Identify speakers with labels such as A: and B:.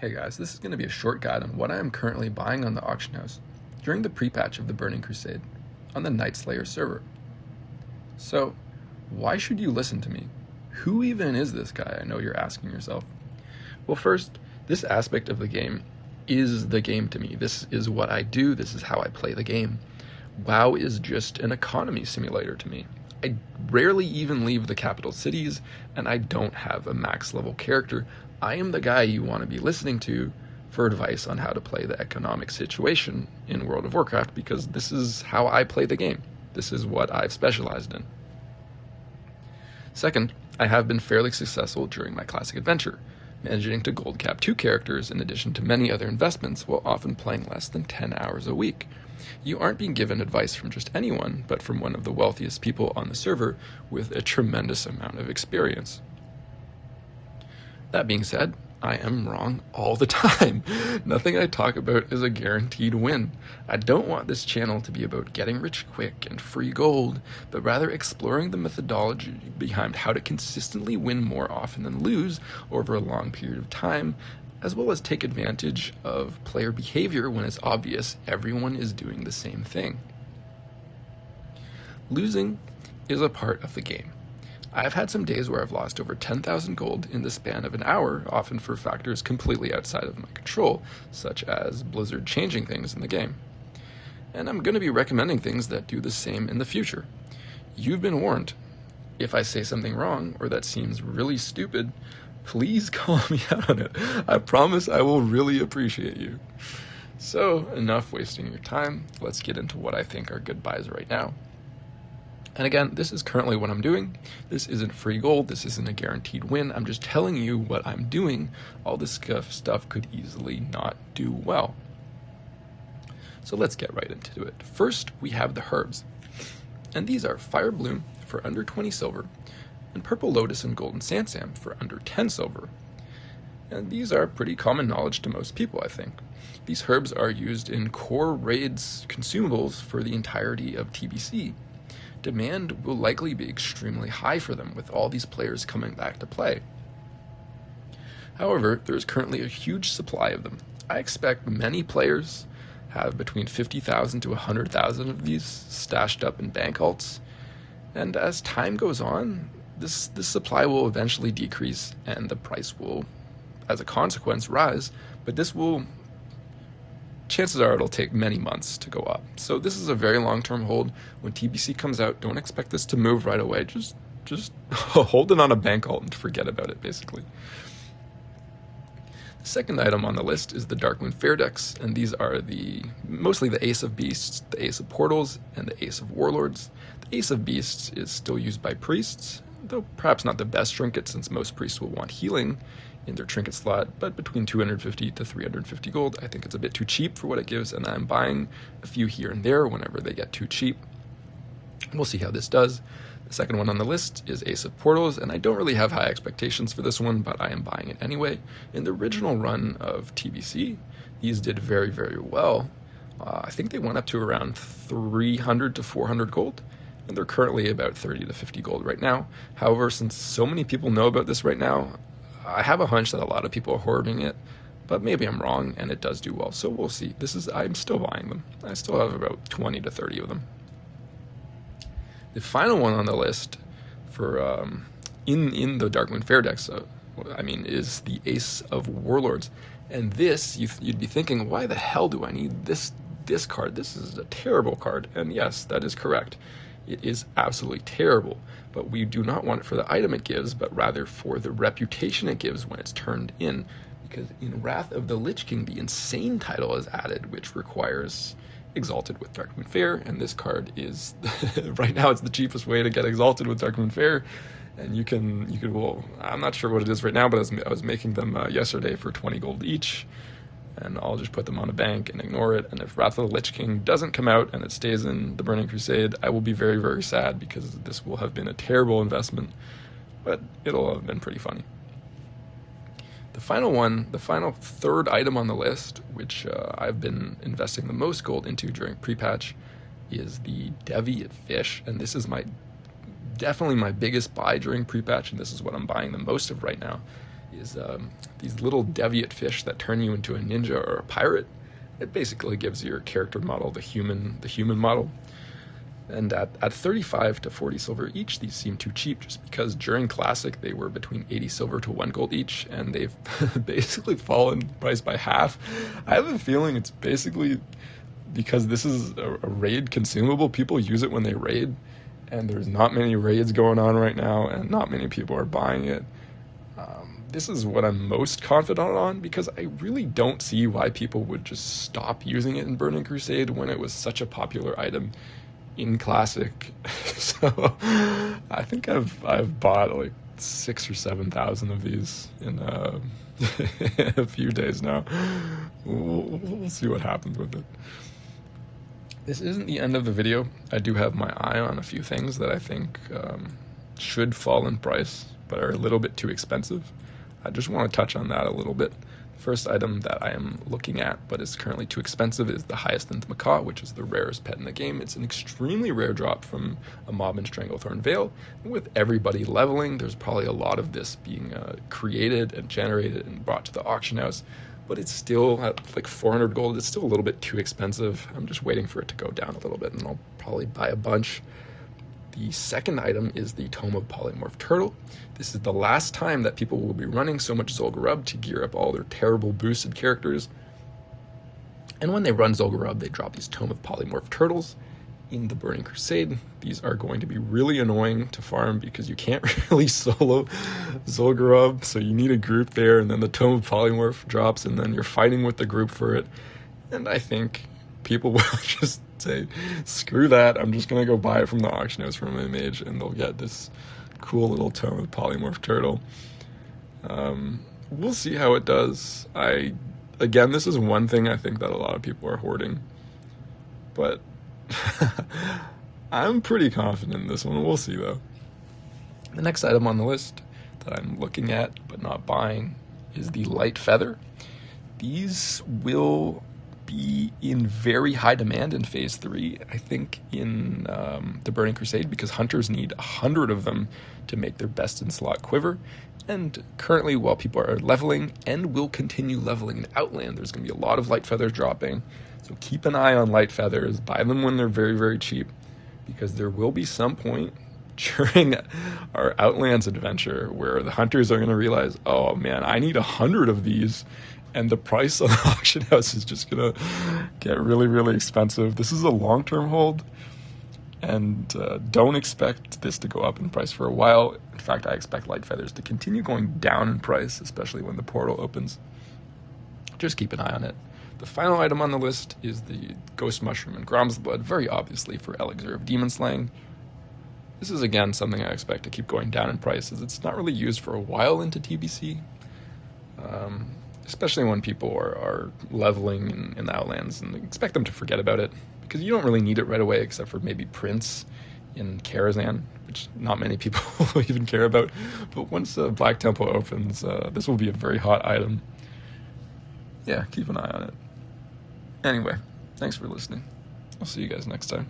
A: Hey guys, this is going to be a short guide on what I am currently buying on the auction house during the pre-patch of the Burning Crusade on the Night Slayer server. So, why should you listen to me? Who even is this guy? I know you're asking yourself. Well, first, this aspect of the game is the game to me. This is what I do. This is how I play the game. WoW is just an economy simulator to me. I rarely even leave the capital cities, and I don't have a max level character. I am the guy you want to be listening to for advice on how to play the economic situation in World of Warcraft, because this is how I play the game. This is what I've specialized in. Second, I have been fairly successful during my classic adventure, managing to gold cap 2 characters in addition to many other investments while often playing less than 10 hours a week. You aren't being given advice from just anyone, but from one of the wealthiest people on the server with a tremendous amount of experience. That being said, I am wrong all the time. Nothing I talk about is a guaranteed win. I don't want this channel to be about getting rich quick and free gold, but rather exploring the methodology behind how to consistently win more often than lose over a long period of time, as well as take advantage of player behavior when it's obvious everyone is doing the same thing. Losing is a part of the game. I've had some days where I've lost over 10,000 gold in the span of an hour, often for factors completely outside of my control, such as Blizzard changing things in the game. And I'm going to be recommending things that do the same in the future. You've been warned. If I say something wrong or that seems really stupid, please call me out on it. I promise I will really appreciate you. So, enough wasting your time. Let's get into what I think are good buys right now. And again, this is currently what I'm doing. This isn't free gold. This isn't a guaranteed win. I'm just telling you what I'm doing. All this stuff could easily not do well. So let's get right into it. First, we have the herbs. And these are Fire Bloom for under 20 silver, and Purple Lotus and Golden Sansam for under 10 silver. And these are pretty common knowledge to most people, I think. These herbs are used in core raids consumables for the entirety of TBC. Demand will likely be extremely high for them with all these players coming back to play. However, there is currently a huge supply of them. I expect many players have between 50,000 to 100,000 of these stashed up in bank alts, and as time goes on, this supply will eventually decrease and the price will, as a consequence, rise, but chances are it'll take many months to go up. So this is a very long-term hold. When TBC comes out, don't expect this to move right away. Just hold it on a bank alt and forget about it, basically. The second item on the list is the Darkmoon Faire decks, and these are mostly the Ace of Beasts, the Ace of Portals, and the Ace of Warlords. The Ace of Beasts is still used by priests, though perhaps not the best trinket since most priests will want healing in their trinket slot, but between 250 to 350 gold, I think it's a bit too cheap for what it gives, and I'm buying a few here and there whenever they get too cheap. We'll see how this does. The second one on the list is Ace of Portals, and I don't really have high expectations for this one, but I am buying it anyway. In the original run of TBC, these did very, very well. I think they went up to around 300 to 400 gold, and they're currently about 30 to 50 gold right now. However, since so many people know about this right now, I have a hunch that a lot of people are hoarding it, but maybe I'm wrong and it does do well, so we'll see. I'm still buying them. I still have about 20 to 30 of them. The final one on the list for in the Darkmoon Faire decks, is the Ace of Warlords. And this, you'd be thinking, why the hell do I need this card? This is a terrible card. And yes, that is correct. It is absolutely terrible, but we do not want it for the item it gives, but rather for the reputation it gives when it's turned in. Because in Wrath of the Lich King, the Insane title is added, which requires Exalted with Darkmoon Faire, and this card is, right now it's the cheapest way to get Exalted with Darkmoon Faire, and you can, well, I'm not sure what it is right now, but I was making them yesterday for 20 gold each, and I'll just put them on a bank and ignore it. And if Wrath of the Lich King doesn't come out and it stays in the Burning Crusade, I will be very, very sad because this will have been a terrible investment, but it'll have been pretty funny. The final third item on the list, which I've been investing the most gold into during pre-patch, is the Deviate fish, and this is definitely my biggest buy during pre-patch, and this is what I'm buying the most of right now. is these little Deviate fish that turn you into a ninja or a pirate. It basically gives your character model the human model. And at 35 to 40 silver each, these seem too cheap, just because during Classic they were between 80 silver to 1 gold each, and they've basically fallen price by half. I have a feeling it's basically because this is a raid consumable. People use it when they raid, and there's not many raids going on right now, and not many people are buying it. This is what I'm most confident on, because I really don't see why people would just stop using it in Burning Crusade when it was such a popular item in Classic. So I think I've bought like 6,000 or 7,000 of these in a few days now. We'll see what happens with it. This isn't the end of the video. I do have my eye on a few things that I think should fall in price, but are a little bit too expensive. I just want to touch on that a little bit. The first item that I am looking at, but is currently too expensive, is the Hyacinth Macaw, which is the rarest pet in the game. It's an extremely rare drop from a mob in Stranglethorn Vale. With everybody leveling, there's probably a lot of this being created and generated and brought to the auction house, but it's still at like 400 gold. It's still a little bit too expensive. I'm just waiting for it to go down a little bit, and I'll probably buy a bunch. The second item is the Tome of Polymorph Turtle. This is the last time that people will be running so much Zul'Gurub to gear up all their terrible boosted characters. And when they run Zul'Gurub, they drop these Tome of Polymorph Turtles in the Burning Crusade. These are going to be really annoying to farm because you can't really solo Zul'Gurub, so you need a group there, and then the Tome of Polymorph drops, and then you're fighting with the group for it. And I think people will just say, screw that, I'm just going to go buy it from the auction house from my mage, and they'll get this cool little Tome of Polymorph Turtle. We'll see how it does. Again, this is one thing I think that a lot of people are hoarding, but I'm pretty confident in this one. We'll see, though. The next item on the list that I'm looking at but not buying is the Light Feather. These will be in very high demand in Phase 3, I think, in the Burning Crusade, because hunters need 100 of them to make their best in slot quiver. And currently, while people are leveling and will continue leveling in Outland, there's going to be a lot of Light Feathers dropping. So keep an eye on Light Feathers. Buy them when they're very, very cheap, because there will be some point during our Outlands adventure where the hunters are going to realize, oh man, I need 100 of these, and the price on the auction house is just going to get really, really expensive. This is a long-term hold, and don't expect this to go up in price for a while. In fact, I expect Light Feathers to continue going down in price, especially when the portal opens. Just keep an eye on it. The final item on the list is the Ghost Mushroom and Grom's Blood, very obviously for Elixir of Demon Slaying. This is, again, something I expect to keep going down in price, as it's not really used for a while into TBC. Especially when people are leveling in the Outlands, and expect them to forget about it, because you don't really need it right away, except for maybe Prince in Karazhan, which not many people will even care about. But once Black Temple opens, this will be a very hot item. Yeah, keep an eye on it. Anyway, thanks for listening. I'll see you guys next time.